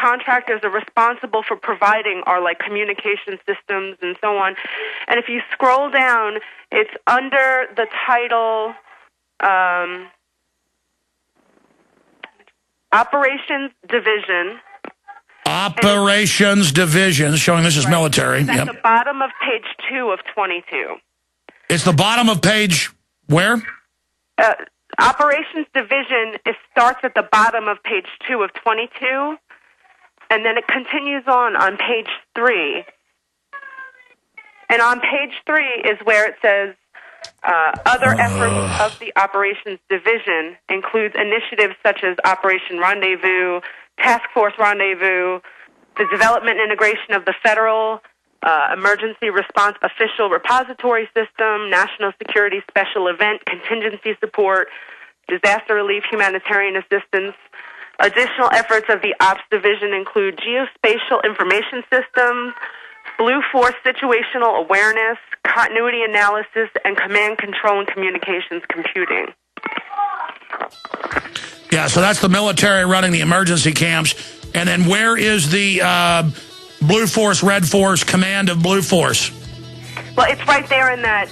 contractors are responsible for providing are like communication systems and so on. And if you scroll down, it's under the title Operations Division. Operations Division, showing this is military. It's at the bottom of page 2 of 22. It's the bottom of page where? Operations Division, it starts at the bottom of page 2 of 22, and then it continues on page 3. And on page 3 is where it says, other efforts of the Operations Division includes initiatives such as Operation Rendezvous, Task Force Rendezvous, the development and integration of the Federal Emergency Response Official Repository System, National Security Special Event Contingency Support, Disaster Relief Humanitarian Assistance. Additional efforts of the Ops Division include Geospatial Information Systems, Blue Force Situational Awareness, Continuity Analysis, and Command Control and Communications Computing. Yeah, so that's the military running the emergency camps. And then where is the Blue Force, Red Force, Command of Blue Force? Well, it's right there in that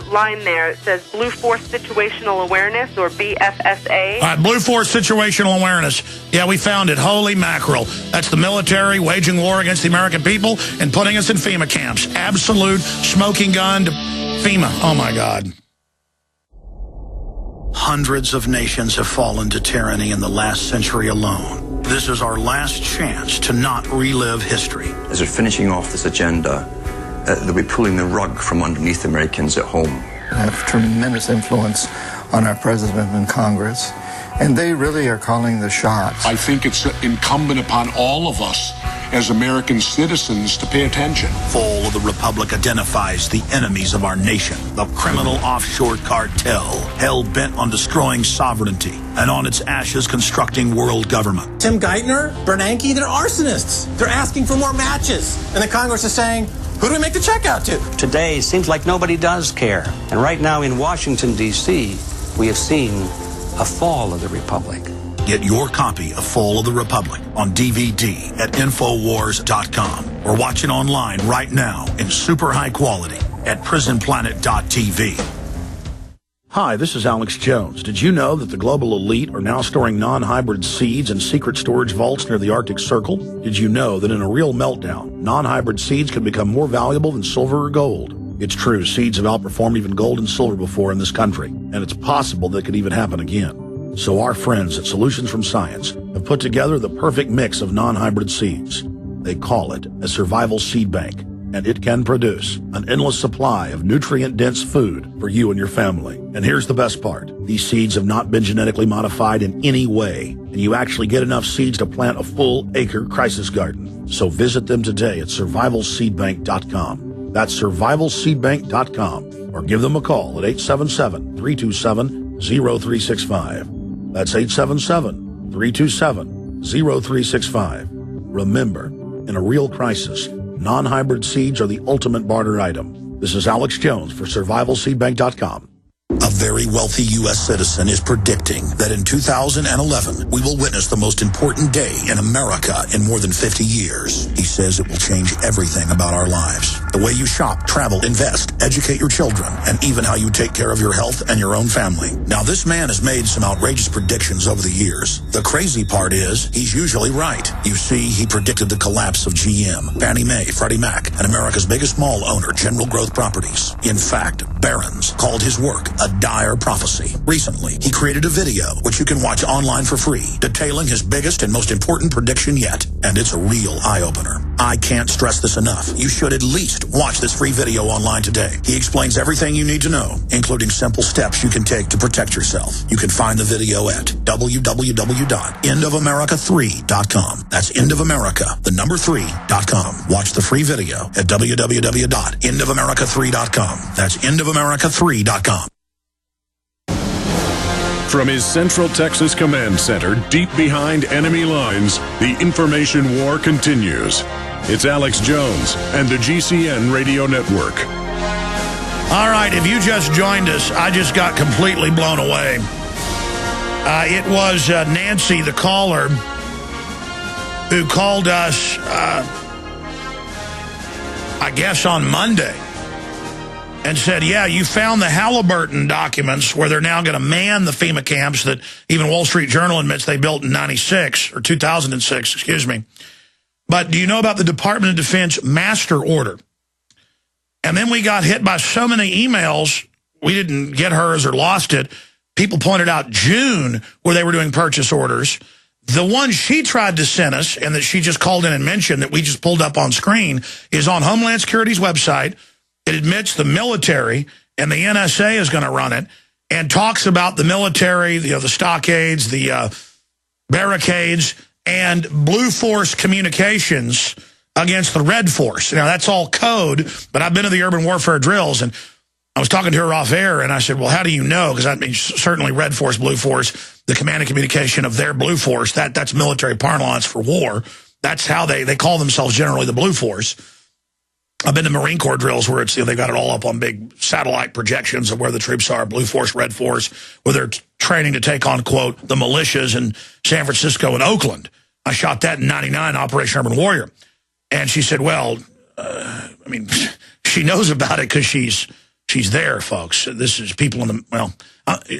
line there. It says Blue Force Situational Awareness, or BFSA. All right, Blue Force Situational Awareness. Yeah, we found it. Holy mackerel. That's the military waging war against the American people and putting us in FEMA camps. Absolute smoking gun to FEMA. Oh, my God. Hundreds of nations have fallen to tyranny in the last century alone. This is our last chance to not relive history. As we're finishing off this agenda, they'll be pulling the rug from underneath Americans at home. They have tremendous influence on our president and Congress, and they really are calling the shots. I think it's incumbent upon all of us as American citizens to pay attention. Fall of the Republic identifies the enemies of our nation, the criminal offshore cartel, hell-bent on destroying sovereignty, and on its ashes constructing world government. Tim Geithner, Bernanke, they're arsonists. They're asking for more matches. And the Congress is saying, who do we make the check out to? Today, it seems like nobody does care. And right now in Washington, D.C., we have seen a fall of the Republic. Get your copy of Fall of the Republic on DVD at Infowars.com or watch it online right now in super high quality at PrisonPlanet.tv. Hi, this is Alex Jones. Did you know that the global elite are now storing non-hybrid seeds in secret storage vaults near the Arctic Circle? Did you know that in a real meltdown, non-hybrid seeds can become more valuable than silver or gold? It's true, seeds have outperformed even gold and silver before in this country, and it's possible that could even happen again. So our friends at Solutions from Science have put together the perfect mix of non-hybrid seeds. They call it a survival seed bank, and it can produce an endless supply of nutrient-dense food for you and your family. And here's the best part. These seeds have not been genetically modified in any way, and you actually get enough seeds to plant a full-acre crisis garden. So visit them today at survivalseedbank.com. That's survivalseedbank.com, or give them a call at 877-327-0365. That's 877-327-0365. Remember, in a real crisis, non-hybrid seeds are the ultimate barter item. This is Alex Jones for survivalseedbank.com. A very wealthy U.S. citizen is predicting that in 2011, we will witness the most important day in America in more than 50 years. He says it will change everything about our lives. The way you shop, travel, invest, educate your children, and even how you take care of your health and your own family. Now, this man has made some outrageous predictions over the years. The crazy part is, he's usually right. You see, he predicted the collapse of GM, Fannie Mae, Freddie Mac, and America's biggest mall owner, General Growth Properties. In fact, Barron's called his work a dire prophecy. Recently, he created a video, which you can watch online for free, detailing his biggest and most important prediction yet. And it's a real eye-opener. I can't stress this enough. You should at least watch this free video online today. He explains everything you need to know, including simple steps you can take to protect yourself. You can find the video at www.endofamerica3.com. That's endofamerica3.com. Watch the free video at www.endofamerica3.com. That's endofamerica3.com. From his Central Texas Command Center, deep behind enemy lines, the information war continues. It's Alex Jones and the GCN Radio Network. All right, if you just joined us, I just got completely blown away. It was Nancy, the caller, who called us, I guess on Monday, and said, yeah, you found the Halliburton documents where they're now going to man the FEMA camps that even Wall Street Journal admits they built in 96, or 2006, excuse me. But do you know about the Department of Defense master order? And then we got hit by so many emails, we didn't get hers or lost it. People pointed out June where they were doing purchase orders. The one she tried to send us, and that she just called in and mentioned that we just pulled up on screen, is on Homeland Security's website. It admits the military and the NSA is going to run it, and talks about the military, the stockades, the barricades, and Blue Force communications against the Red Force. Now, that's all code, but I've been to the urban warfare drills, and I was talking to her off air, and I said, well, how do you know? Because I mean, certainly Red Force, Blue Force, the command and communication of their Blue Force, that's military parlance for war. That's how they call themselves generally the Blue Force. I've been to Marine Corps drills where it's, they've got it all up on big satellite projections of where the troops are, Blue Force, Red Force, where they're training to take on, quote, the militias in San Francisco and Oakland. I shot that in 99, Operation Urban Warrior. And she said, well, I mean, she knows about it because she's there, folks. This is people in the, well,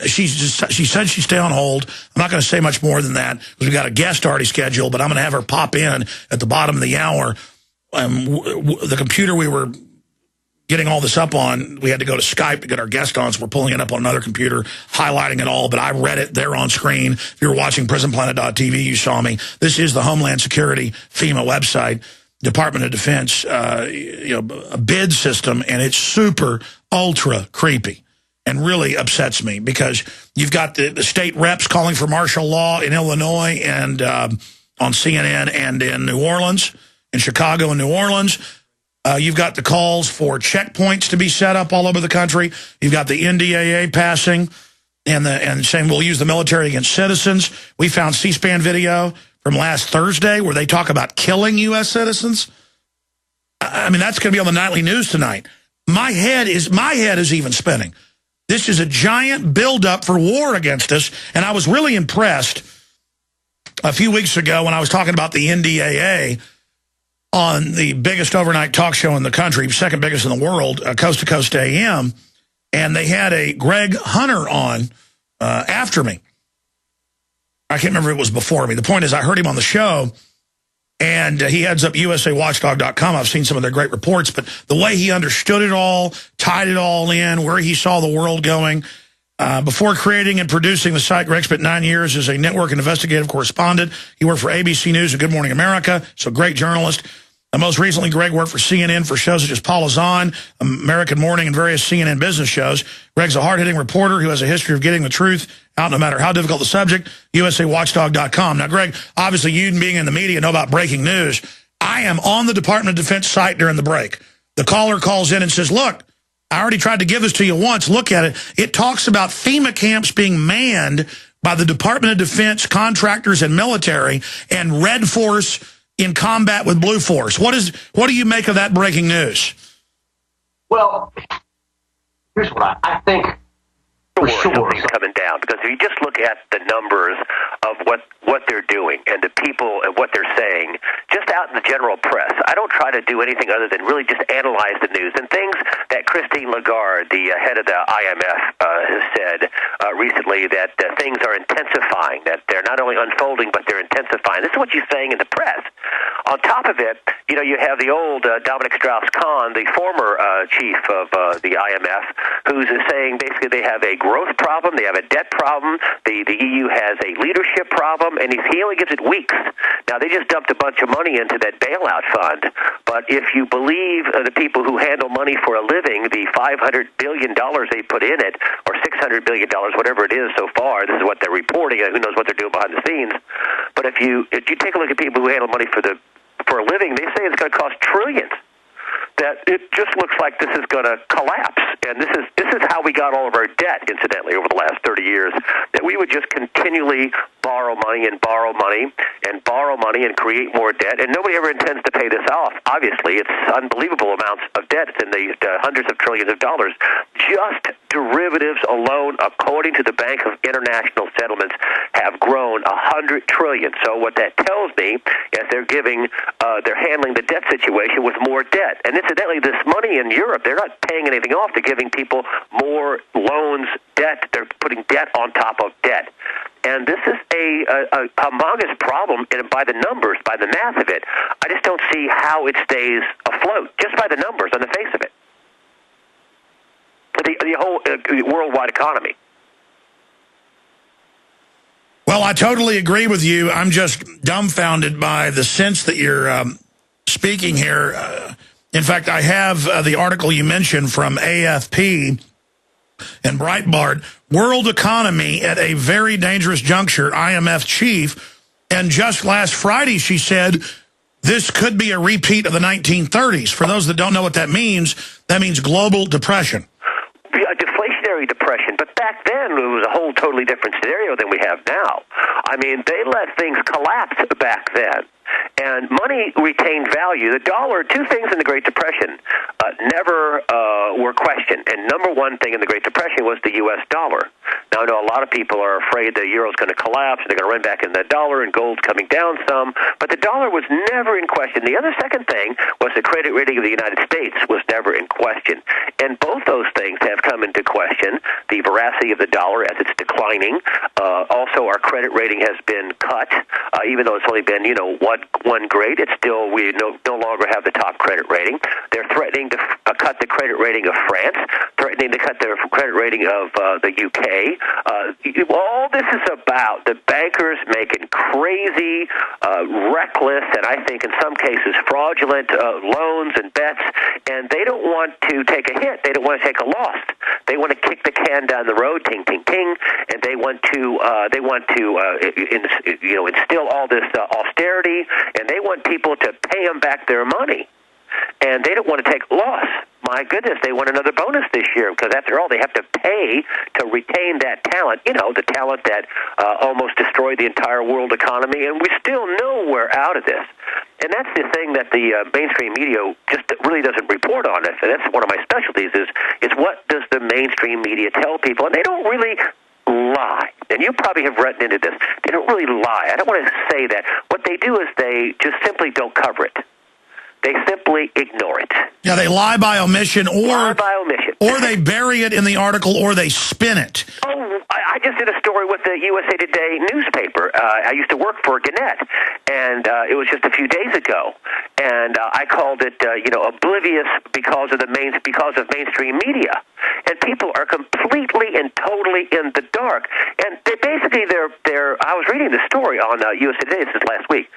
she said she'd stay on hold. I'm not going to say much more than that because we got a guest already scheduled, but I'm going to have her pop in at the bottom of the hour. The computer we were getting all this up on, we had to go to Skype to get our guest on, so we're pulling it up on another computer, highlighting it all, but I read it there on screen. If you were watching PrisonPlanet.tv, you saw me. This is the Homeland Security FEMA website, Department of Defense, a bid system, and it's super, ultra creepy and really upsets me because you've got the state reps calling for martial law in Illinois and on CNN and in New Orleans, in Chicago and New Orleans. You've got the calls for checkpoints to be set up all over the country. You've got the NDAA passing and saying we'll use the military against citizens. We found C-SPAN video from last Thursday where they talk about killing U.S. citizens. I mean, that's going to be on the nightly news tonight. My head is even spinning. This is a giant buildup for war against us, and I was really impressed a few weeks ago when I was talking about the NDAA on the biggest overnight talk show in the country, second biggest in the world, Coast to Coast AM, and they had a Greg Hunter on after me. I can't remember if it was before me. The point is I heard him on the show, and he heads up USAWatchdog.com. I've seen some of their great reports, but the way he understood it all, tied it all in, where he saw the world going. Before creating and producing the site, Greg spent 9 years as a network and investigative correspondent. He worked for ABC News and Good Morning America, so great journalist. Most recently, Greg worked for CNN for shows such as Paula Zahn, American Morning, and various CNN business shows. Greg's a hard-hitting reporter who has a history of getting the truth out no matter how difficult the subject, USAWatchdog.com. Now, Greg, obviously you being in the media know about breaking news. I am on the Department of Defense site during the break. The caller calls in and says, look, I already tried to give this to you once. Look at it. It talks about FEMA camps being manned by the Department of Defense contractors and military and Red Force in combat with Blue Force. What do you make of that breaking news? Well, here's what I think. For sure, something's coming down, because if you just look at the numbers of what they're doing and the people and what they're saying, just out in the general press, I don't try to do anything other than really just analyze the news and things that Christine Lagarde, the head of the IMF, has said recently, that things are intensifying, that they're not only unfolding, but they're intensifying. This is what she's saying in the press. On top of it, you have the old Dominic Strauss-Kahn, the former chief of the IMF, who's saying basically they have a growth problem, they have a debt problem, the EU has a leadership problem, and he only gives it weeks. Now, they just dumped a bunch of money into that bailout fund, but if you believe the people who handle money for a living, the $500 billion they put in it, or $600 billion, whatever it is so far, this is what they're reporting, and who knows what they're doing behind the scenes, but if you take a look at people who handle money for a living, they say it's going to cost trillions. That it just looks like this is going to collapse. And this is how we got all of our debt, incidentally, over the last 30 years, that we would just continually borrow money and borrow money and borrow money and create more debt, and nobody ever intends to pay this off. Obviously, it's unbelievable amounts of debt. It's in the hundreds of trillions of dollars just derivatives alone, according to the Bank of International Settlements, have grown $100 trillion. So what that tells me is they're handling the debt situation with more debt. And incidentally, this money in Europe, they're not paying anything off. They're giving people more loans, debt. They're putting debt on top of debt. And this is a humongous problem by the numbers, by the math of it. I just don't see how it stays afloat, just by the numbers on the face of it. The whole worldwide economy. Well, I totally agree with you. I'm just dumbfounded by the sense that you're speaking here. In fact, I have the article you mentioned from AFP and Breitbart, World Economy at a Very Dangerous Juncture, IMF Chief. And just last Friday, she said, this could be a repeat of the 1930s. For those that don't know what that means global depression. A deflationary depression, but back then it was a whole totally different scenario than we have now. I mean, they let things collapse back then, and money retained value. The dollar, two things in the Great Depression never were questioned, and number one thing in the Great Depression was the U.S. dollar. Now, I know a lot of people are afraid the euro's going to collapse, and they're going to run back in the dollar, and gold's coming down some, but the dollar was never in question. The other second thing was the credit rating of the United States was never in question, and both those things have come into question. The veracity of the dollar as it's declining. Also, our credit rating has been cut, even though it's only been, one grade. It's still, we no longer have the top credit rating. They're threatening to cut the credit rating of France, threatening to cut their credit rating of the UK. All this is about the bankers making crazy, reckless, and I think in some cases fraudulent loans and bets, and they don't want to take a hit. They don't want to take a loss. They want to kick the can down the road, ting, ting, ting, and they want to instill all this austerity, and they want people to pay them back their money, and they don't want to take a loss. My goodness, they want another bonus this year because, after all, they have to pay to retain that talent, the talent that almost destroyed the entire world economy, and we're still nowhere out of this. And that's the thing that the mainstream media just really doesn't report on. And that's one of my specialties is what does the mainstream media tell people? And they don't really lie. And you probably have read into this. They don't really lie. I don't want to say that. What they do is they just simply don't cover it. They simply ignore it. Yeah, they lie by omission, or they bury it in the article, or they spin it. Oh, I just did a story with the USA Today newspaper. I used to work for Gannett, and it was just a few days ago. And I called it, oblivious because of mainstream media. And people are completely and totally in the dark. And I was reading the story on USA Today. This is last week.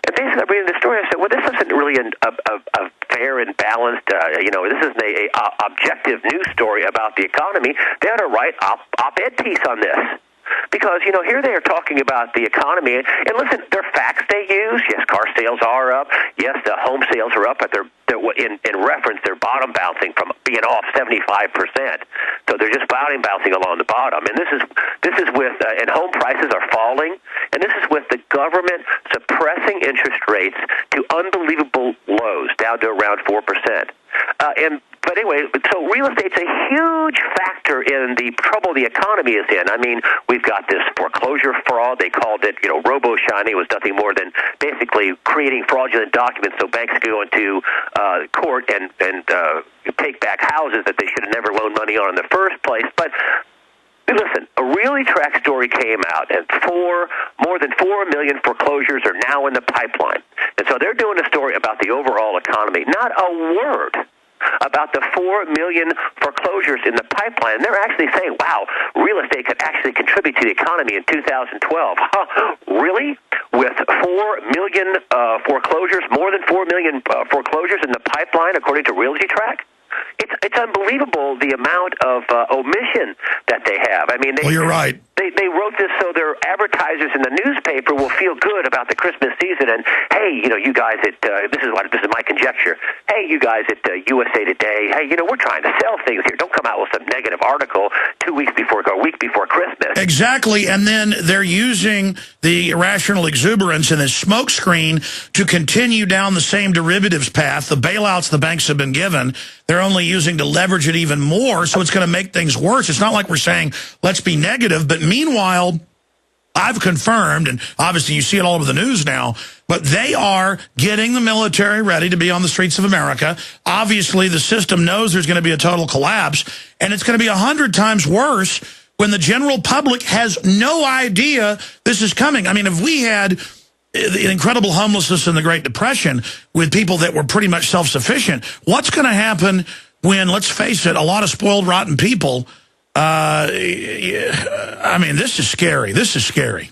And basically, I'm reading the story. I said, well, this isn't really a fair and balanced, this isn't a objective news story about the economy. They ought to write op-ed piece on this. Because, here they are talking about the economy. And listen, they're facts they use. Yes, car sales are up. Yes, the home sales are up, but they're in reference, they're bottom bouncing from being off 75%. So they're just bouncing along the bottom. And this is with, and home prices are falling. And this is with the government suppressing interest rates to unbelievable lows, down to around 4%. But anyway, so real estate's a huge factor in the trouble the economy is in. I mean, we've got this foreclosure fraud. They called it, robo-signing. It was nothing more than basically creating fraudulent documents so banks could go into court and take back houses that they should have never loaned money on in the first place. But listen, a really track story came out, and more than 4 million foreclosures are now in the pipeline. And so they're doing a story about the overall economy. Not a word about the 4 million foreclosures in the pipeline. They're actually saying, wow, real estate could actually contribute to the economy in 2012. Really? With 4 million foreclosures, more than 4 million foreclosures in the pipeline, according to Realty Track? It's unbelievable the amount of omission that they have. I mean, you're right. They wrote this so their advertisers in the newspaper will feel good about the Christmas season. And hey, you guys at this is my conjecture. Hey, you guys at USA Today. Hey, we're trying to sell things here. Don't come out with some negative article a week before Christmas. Exactly, and then they're using the irrational exuberance and this smokescreen to continue down the same derivatives path. The bailouts the banks have been given, they're only using to leverage it even more, so it's going to make things worse. It's not like we're saying, let's be negative, but meanwhile, I've confirmed, and obviously you see it all over the news now, but they are getting the military ready to be on the streets of America. Obviously, the system knows there's going to be a total collapse, and it's going to be 100 times worse when the general public has no idea this is coming. I mean, if we had the incredible homelessness in the Great Depression with people that were pretty much self-sufficient, what's going to happen when, let's face it, a lot of spoiled, rotten people, I mean, this is scary. This is scary.